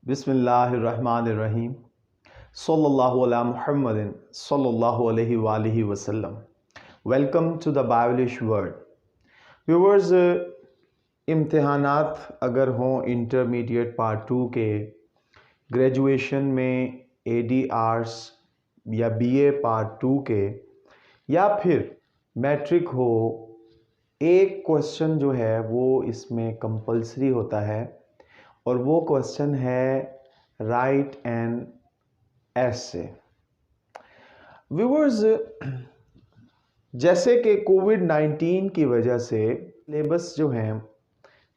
बिस्मिल्लाहिर्रहमानिर्रहीम सल्लल्लाहु अला मुहम्मदिन सल्लल्लाहु अलैहि वालिहि वसल्लम। Welcome to the Biolish world. Viewers, इम्तिहानात अगर हों इंटरमीडिएट पार्ट 2 के, ग्रेजुएशन में एडी आर्ट्स या बीए पार्ट 2 के, या फिर मैट्रिक हो, एक क्वेश्चन जो है वो इसमें कंपलसरी होता है और वो क्वेश्चन है राइट एन एसे। व्यूअर्स, जैसे कि कोविड-19 की वजह से सिलेबस जो है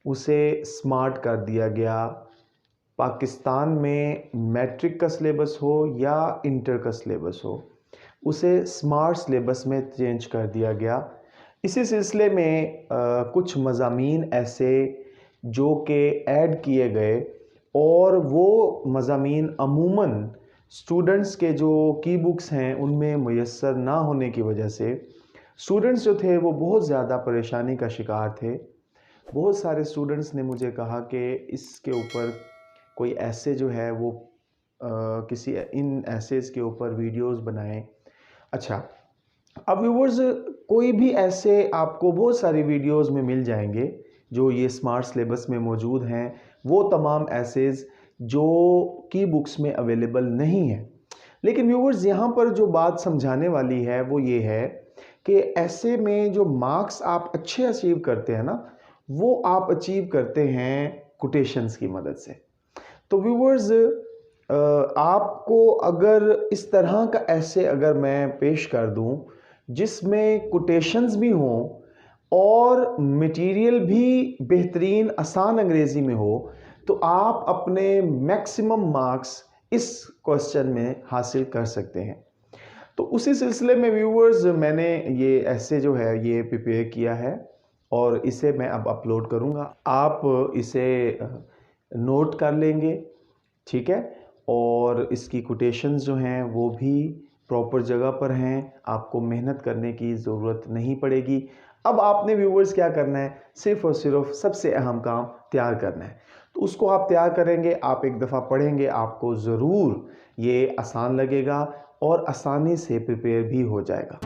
उसे स्मार्ट कर दिया गया। पाकिस्तान में मैट्रिक का सिलेबस हो या इंटर का सिलेबस हो, उसे स्मार्ट सिलेबस में चेंज कर दिया गया। इसी सिलसिले में कुछ मज़ामीन ऐसे जो कि ऐड किए गए और वो मज़ामीन अमूमन स्टूडेंट्स के जो की बुक्स हैं उनमें मुयस्सर ना होने की वजह से स्टूडेंट्स जो थे वो बहुत ज़्यादा परेशानी का शिकार थे। बहुत सारे स्टूडेंट्स ने मुझे कहा कि इसके ऊपर कोई ऐसे जो है वो किसी इन ऐसेस के ऊपर वीडियोस बनाएं। अच्छा, अब व्यूअर्स, कोई भी ऐसे आपको बहुत सारी वीडियोस में मिल जाएंगे जो ये स्मार्ट सिलेबस में मौजूद हैं, वो तमाम ऐसेज जो की बुक्स में अवेलेबल नहीं हैं। लेकिन व्यूअर्स, यहाँ पर जो बात समझाने वाली है वो ये है कि ऐसे में जो मार्क्स आप अच्छे अचीव करते हैं ना, वो आप अचीव करते हैं कोटेशंस की मदद से। तो व्यूअर्स, आपको अगर इस तरह का ऐसे अगर मैं पेश कर दूं जिसमें कोटेशंस भी हों और मटेरियल भी बेहतरीन आसान अंग्रेज़ी में हो, तो आप अपने मैक्सिमम मार्क्स इस क्वेश्चन में हासिल कर सकते हैं। तो उसी सिलसिले में व्यूअर्स, मैंने ये ऐसे जो है ये प्रिपेयर किया है और इसे मैं अब अपलोड करूँगा। आप इसे नोट कर लेंगे, ठीक है, और इसकी कोटेशंस जो हैं वो भी प्रॉपर जगह पर हैं, आपको मेहनत करने की ज़रूरत नहीं पड़ेगी। अब आपने व्यूवर्स क्या करना है, सिर्फ और सिर्फ सबसे अहम काम तैयार करना है। तो उसको आप तैयार करेंगे, आप एक दफ़ा पढ़ेंगे, आपको ज़रूर ये आसान लगेगा और आसानी से प्रिपेयर भी हो जाएगा।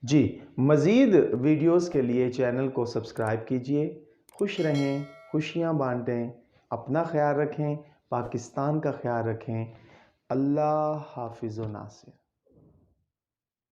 जी, मज़ीद वीडियोस के लिए चैनल को सब्सक्राइब कीजिए। खुश रहें, खुशियाँ बांटें, अपना ख्याल रखें, पाकिस्तान का ख्याल रखें। अल्लाह हाफिज़ व नासिर।